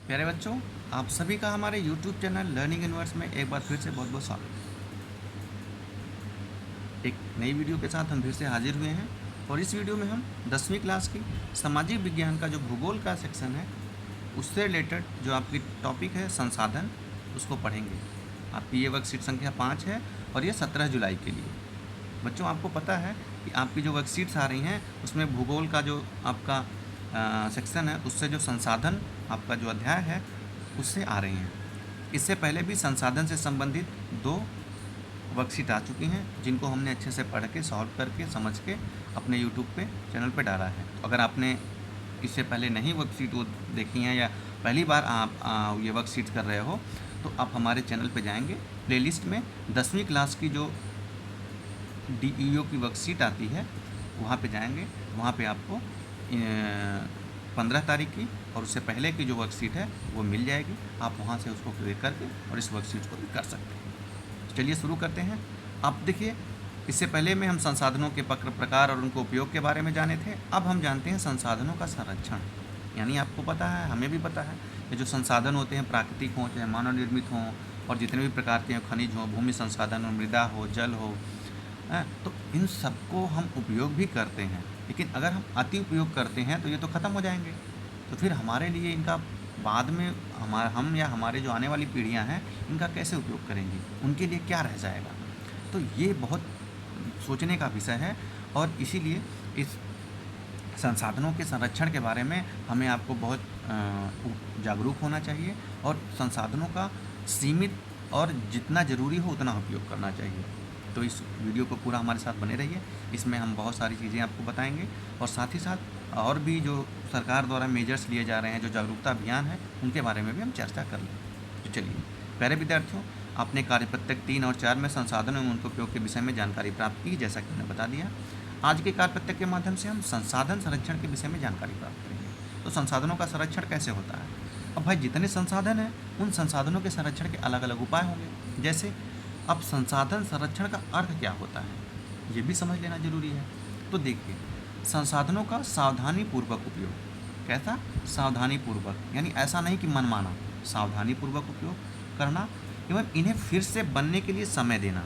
प्यारे बच्चों, आप सभी का हमारे YouTube चैनल लर्निंग यूनिवर्स में एक बार फिर से बहुत बहुत स्वागत है। एक नई वीडियो के साथ हम फिर से हाजिर हुए हैं और इस वीडियो में हम 10वीं क्लास की सामाजिक विज्ञान का जो भूगोल का सेक्शन है उससे रिलेटेड जो आपकी टॉपिक है संसाधन, उसको पढ़ेंगे। आपकी ये वर्कशीट संख्या 5 है और ये 17 जुलाई के लिए। बच्चों, आपको पता है कि आपकी जो वर्कशीट्स आ रही हैं उसमें भूगोल का जो आपका सेक्शन है उससे जो संसाधन आपका जो अध्याय है उससे आ रही हैं। इससे पहले भी संसाधन से संबंधित 2 वर्कशीट आ चुकी हैं जिनको हमने अच्छे से पढ़ के सॉल्व करके समझ के अपने यूट्यूब पे चैनल पे डाला है। तो अगर आपने इससे पहले नहीं वर्कशीट वो देखी हैं या पहली बार आप ये वर्कशीट कर रहे हो तो आप हमारे चैनल पे जाएंगे, प्लेलिस्ट में 10वीं क्लास की जो DEO की वर्कशीट आती है वहाँ पे जाएंगे। वहाँ पे आपको 15 तारीख की और उससे पहले की जो वर्कशीट है वो मिल जाएगी। आप वहाँ से उसको क्लिक करके और इस वर्कशीट को भी कर सकते हैं। तो चलिए शुरू करते हैं। आप देखिए, इससे पहले में हम संसाधनों के प्रकार और उनको उपयोग के बारे में जाने थे। अब हम जानते हैं संसाधनों का संरक्षण। यानी आपको पता है, हमें भी पता है कि जो संसाधन होते हैं प्राकृतिक हों चाहे मानव निर्मित हों और जितने भी प्रकार के खनिज हों, भूमि संसाधन हो, मृदा हो, जल हो, तो इन सबको हम उपयोग भी करते हैं। लेकिन अगर हम अति उपयोग करते हैं तो ये तो ख़त्म हो जाएंगे। तो फिर हमारे लिए इनका बाद में हम या हमारे जो आने वाली पीढ़ियां हैं इनका कैसे उपयोग करेंगी, उनके लिए क्या रह जाएगा। तो ये बहुत सोचने का विषय है और इसीलिए इस संसाधनों के संरक्षण के बारे में हमें आपको बहुत जागरूक होना चाहिए और संसाधनों का सीमित और जितना ज़रूरी हो उतना उपयोग करना चाहिए। तो इस वीडियो को पूरा हमारे साथ बने रहिए। इसमें हम बहुत सारी चीज़ें आपको बताएंगे और साथ ही साथ और भी जो सरकार द्वारा मेजर्स लिए जा रहे हैं, जो जागरूकता अभियान है, उनके बारे में भी हम चर्चा कर लें। तो चलिए, प्यारे विद्यार्थियों, आपने कार्यपत्रक 3 और 4 में संसाधनों एवं उनके उपयोग के विषय में जानकारी प्राप्त की, जैसा कि मैंने बता दिया। आज के कार्यपत्रक के माध्यम से हम संसाधन संरक्षण के विषय में जानकारी प्राप्त करेंगे। तो संसाधनों का संरक्षण कैसे होता है? अब भाई, जितने संसाधन हैं उन संसाधनों के संरक्षण के अलग अलग उपाय होंगे। जैसे अब संसाधन संरक्षण का अर्थ क्या होता है, ये भी समझ लेना जरूरी है। तो देखिए, संसाधनों का सावधानी पूर्वक उपयोग। कैसा? सावधानी पूर्वक, यानी ऐसा नहीं कि मनमाना, सावधानी पूर्वक उपयोग करना एवं इन्हें फिर से बनने के लिए समय देना।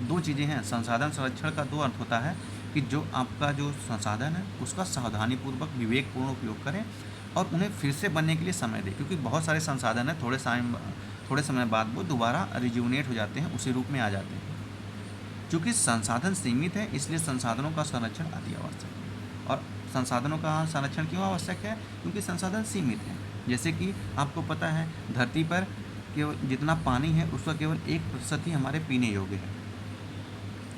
2 चीज़ें हैं। संसाधन संरक्षण का 2 अर्थ होता है कि जो आपका जो संसाधन है उसका सावधानीपूर्वक विवेकपूर्ण उपयोग करें और उन्हें फिर से बनने के लिए समय दें, क्योंकि बहुत सारे संसाधन हैं थोड़े समय बाद वो दोबारा रिज्यूनेट हो जाते हैं, उसी रूप में आ जाते हैं। चूँकि संसाधन सीमित है इसलिए संसाधनों का संरक्षण अति आवश्यक है। और संसाधनों का संरक्षण क्यों आवश्यक है? क्योंकि संसाधन सीमित है। जैसे कि आपको पता है, धरती पर केवल जितना पानी है उसका केवल 1% ही हमारे पीने योग्य है।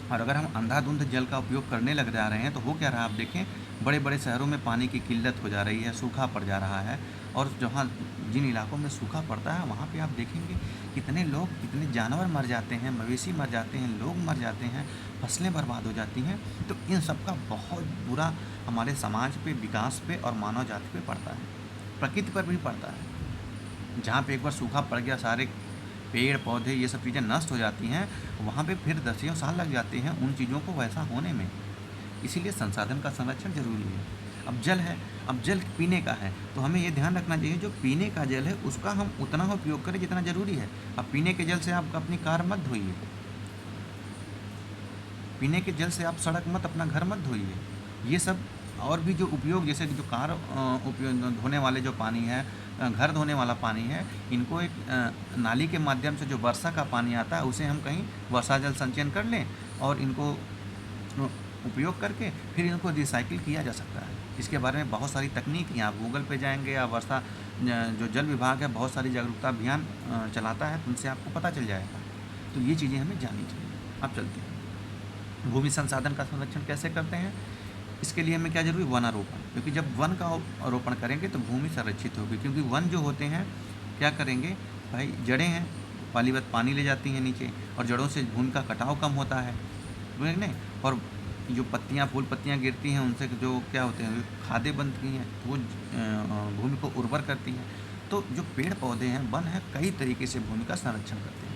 और अगर हम अंधाधुंध जल का उपयोग करने लग जा रहे हैं तो हो क्या रहा है, आप देखें, बड़े बड़े शहरों में पानी की किल्लत हो जा रही है, सूखा पड़ जा रहा है। और जहाँ जिन इलाकों में सूखा पड़ता है वहाँ पे आप देखेंगे कितने लोग, कितने जानवर मर जाते हैं, मवेशी मर जाते हैं, लोग मर जाते हैं, फसलें बर्बाद हो जाती हैं। तो इन सब का बहुत बुरा हमारे समाज पे, विकास पे और मानव जाति पे पड़ता है, प्रकृति पर भी पड़ता है। जहाँ पे एक बार सूखा पड़ गया, सारे पेड़ पौधे ये सब चीज़ें नष्ट हो जाती हैं, वहाँ पे फिर दसियों साल लग जाते हैं उन चीज़ों को वैसा होने में। इसीलिए संसाधन का संरक्षण जरूरी है। अब जल है, अब जल पीने का है तो हमें ये ध्यान रखना चाहिए जो पीने का जल है उसका हम उतना उपयोग करें जितना ज़रूरी है। अब पीने के जल से आप अपनी कार मत धोइए, पीने के जल से आप सड़क मत, अपना घर मत धोइए। ये सब और भी जो उपयोग, जैसे कि जो कार उपयोग धोने वाले जो पानी है, घर धोने वाला पानी है, इनको एक नाली के माध्यम से जो वर्षा का पानी आता है उसे हम कहीं वर्षा जल संचयन कर लें और इनको उपयोग करके फिर इनको रिसाइकिल किया जा सकता है। इसके बारे में बहुत सारी तकनीक, आप गूगल पे जाएंगे या वर्षा जो जल विभाग है बहुत सारी जागरूकता अभियान चलाता है, तो उनसे आपको पता चल जाएगा। तो ये चीज़ें हमें जाननी चाहिए। अब चलते हैं, भूमि संसाधन का संरक्षण कैसे करते हैं। इसके लिए हमें क्या जरूरी? वनारोपण, क्योंकि जब वन का आरोपण करेंगे तो भूमि संरक्षित होगी। क्योंकि वन जो होते हैं क्या करेंगे भाई, जड़ें हैं, पहली बात पानी ले जाती हैं नीचे और जड़ों से भूमि का कटाव कम होता है, ठीक नहीं। और जो पत्तियाँ, फूल पत्तियाँ गिरती हैं उनसे जो क्या होते हैं, खादें बनती हैं, वो भूमि को उर्वर करती हैं। तो जो पेड़ पौधे हैं, वन है, कई तरीके से भूमि का संरक्षण करते हैं।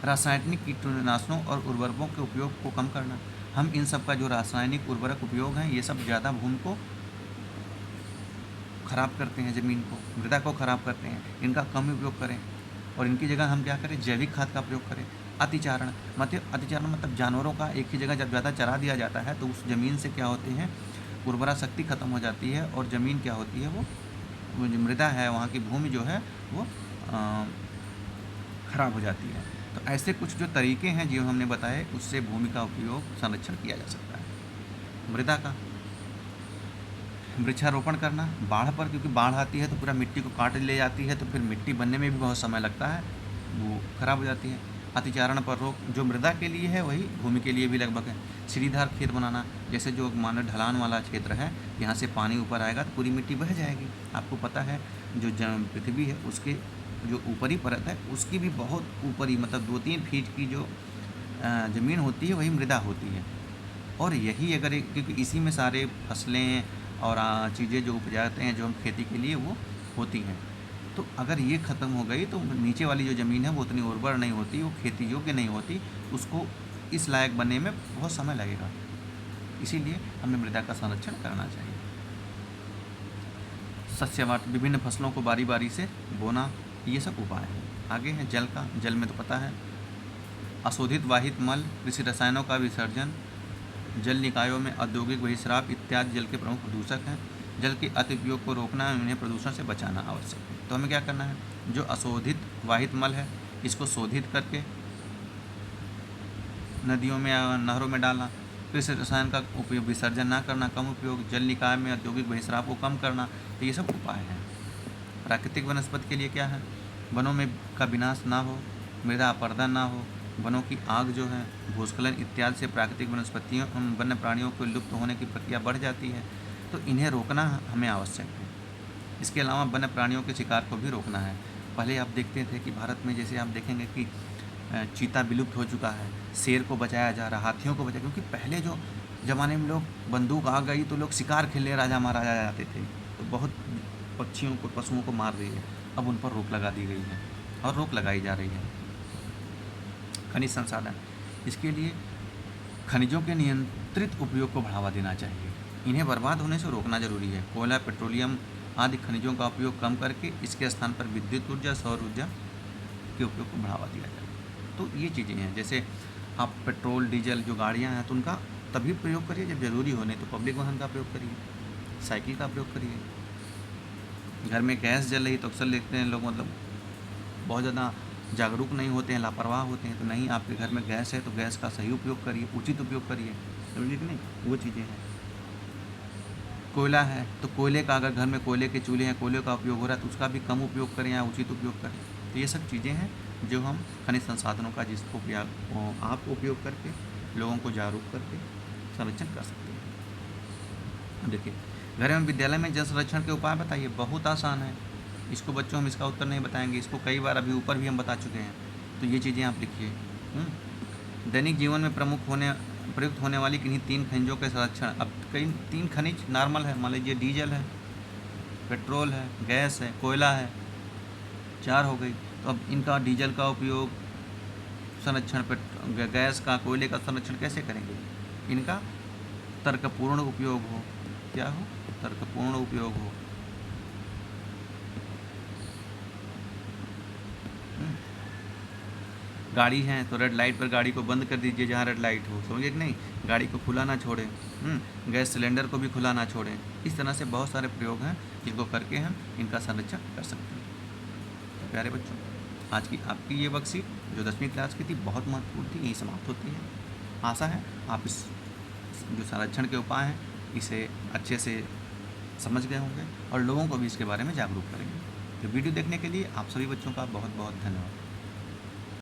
रासायनिक कीटनाशकों और उर्वरकों के उपयोग को कम करना। हम इन सब का जो रासायनिक उर्वरक उपयोग हैं ये सब ज़्यादा भूमि को ख़राब करते हैं ज़मीन को, मृदा को ख़राब करते हैं, इनका कम उपयोग करें और इनकी जगह हम क्या करें, जैविक खाद का प्रयोग करें। अतिचारण मतलब जानवरों का एक ही जगह जब ज़्यादा चरा दिया जाता है तो उस ज़मीन से क्या होती है, उर्वरा शक्ति खत्म हो जाती है और ज़मीन क्या होती है, वो जो मृदा है, वहाँ की भूमि जो है वो ख़राब हो जाती है। तो ऐसे कुछ जो तरीके हैं जो हमने बताए, उससे भूमि का उपयोग संरक्षण किया जा सकता है। मृदा का वृक्षारोपण करना बाढ़ पर, क्योंकि बाढ़ आती है तो पूरा मिट्टी को काट ले जाती है, तो फिर मिट्टी बनने में भी बहुत समय लगता है, वो ख़राब हो जाती है। अतिचारण पर रोक, जो मृदा के लिए है वही भूमि के लिए भी लगभग है। सीढ़ीदार खेत बनाना, जैसे जो मान लो ढलान वाला क्षेत्र है, यहाँ से पानी ऊपर आएगा तो पूरी मिट्टी बह जाएगी। आपको पता है जो पृथ्वी है उसके जो ऊपरी परत है उसकी भी बहुत ऊपरी मतलब 2-3 फीट की जो ज़मीन होती है वही मृदा होती है। और यही अगर क्योंकि इसी में सारे फसलें और चीज़ें जो उपजाते हैं जो हम खेती के लिए वो होती हैं, तो अगर ये ख़त्म हो गई तो नीचे वाली जो ज़मीन है वो उतनी उर्वर नहीं होती, वो खेती योग्य नहीं होती, उसको इस लायक बनने में बहुत समय लगेगा। इसीलिए हमें मृदा का संरक्षण करना चाहिए। सस्यवाट, विभिन्न फसलों को बारी बारी से बोना, ये सब उपाय हैं। आगे है जल का, जल में तो पता है अशोधित वाहित मल, कृषि रसायनों का विसर्जन, जल निकायों में औद्योगिक बहिस्राव इत्यादि जल के प्रमुख प्रदूषक हैं। जल के अति उपयोग को रोकना, उन्हें प्रदूषण से बचाना आवश्यक है। तो हमें क्या करना है, जो अशोधित वाहित मल है इसको शोधित करके नदियों में या नहरों में डालना, कृषि रसायन का उपयोग विसर्जन ना करना, कम उपयोग, जल निकाय में औद्योगिक बहिस्राव को कम करना, तो ये सब उपाय हैं। प्राकृतिक वनस्पति के लिए क्या है, वनों में का विनाश ना हो, मृदा अपरदन ना हो, वनों की आग जो है, भूस्खलन इत्यादि से प्राकृतिक वनस्पतियों वन्य प्राणियों को लुप्त होने की प्रक्रिया बढ़ जाती है, तो इन्हें रोकना हमें आवश्यक है। इसके अलावा वन्य प्राणियों के शिकार को भी रोकना है। पहले आप देखते थे कि भारत में जैसे आप देखेंगे कि चीता विलुप्त हो चुका है, शेर को बचाया जा रहा, हाथियों को बचाया, क्योंकि पहले जो ज़माने में लोग बंदूक आ गई तो लोग शिकार खेलने राजा महाराजा जाते थे, तो बहुत पक्षियों को पशुओं को मार रही है। अब उन पर रोक लगा दी गई है और रोक लगाई जा रही है। खनिज संसाधन, इसके लिए खनिजों के नियंत्रित उपयोग को बढ़ावा देना चाहिए, इन्हें बर्बाद होने से रोकना जरूरी है। कोयला, पेट्रोलियम आदि खनिजों का उपयोग कम करके इसके स्थान पर विद्युत ऊर्जा, सौर ऊर्जा के उपयोग को बढ़ावा दिया जाए। तो ये चीज़ें हैं, जैसे आप पेट्रोल डीजल जो गाड़ियाँ हैं तो उनका तभी प्रयोग करिए जब ज़रूरी हो, नहीं तो पब्लिक वाहन का प्रयोग करिए, साइकिल का प्रयोग करिए। घर में गैस जल रही तो अक्सर देखते हैं लोग मतलब बहुत ज़्यादा जागरूक नहीं होते हैं, लापरवाह होते हैं, तो नहीं, आपके घर में गैस है तो गैस का सही उपयोग करिए, उचित उपयोग करिए, समझिए कि नहीं, वो चीज़ें हैं। कोयला है तो कोयले का, अगर घर में कोयले के चूल्हे हैं, कोयले का उपयोग हो रहा है तो उसका भी कम उपयोग करें या उचित उपयोग करें। तो ये सब चीज़ें हैं जो हम खनिज संसाधनों का जिसको आप उपयोग करके लोगों को जागरूक करके संरक्षण कर सकते हैं। देखिए, घर एवं विद्यालय में जल संरक्षण के उपाय बताइए, बहुत आसान है। इसको बच्चों हम इसका उत्तर नहीं बताएंगे, इसको कई बार अभी ऊपर भी हम बता चुके हैं, तो ये चीज़ें आप लिखिए। दैनिक जीवन में प्रयुक्त होने वाली किन्हीं 3 खनिजों के संरक्षण। अब कई 3 खनिज नॉर्मल है, मान लीजिए डीजल है, पेट्रोल है, गैस है, कोयला है, 4 हो गई। तो अब इनका डीजल का उपयोग संरक्षण, गैस का, कोयले का संरक्षण कैसे करेंगे, इनका तर्कपूर्ण उपयोग हो, क्या हो, तर्कपूर्ण उपयोग हो। गाड़ी है तो रेड लाइट पर गाड़ी को बंद कर दीजिए जहाँ रेड लाइट हो, समझिए कि नहीं, गाड़ी को खुला ना छोड़ें, गैस सिलेंडर को भी खुला ना छोड़ें। इस तरह से बहुत सारे प्रयोग हैं जिनको करके हम इनका संरक्षण कर सकते हैं। तो प्यारे बच्चों, आज की आपकी ये वर्कशीट जो 10वीं क्लास की थी बहुत महत्वपूर्ण थी, यही समाप्त होती है। आशा है आप इस जो संरक्षण के उपाय हैं इसे अच्छे से समझ गए होंगे और लोगों को भी इसके बारे में जागरूक करेंगे। तो वीडियो देखने के लिए आप सभी बच्चों का बहुत बहुत धन्यवाद।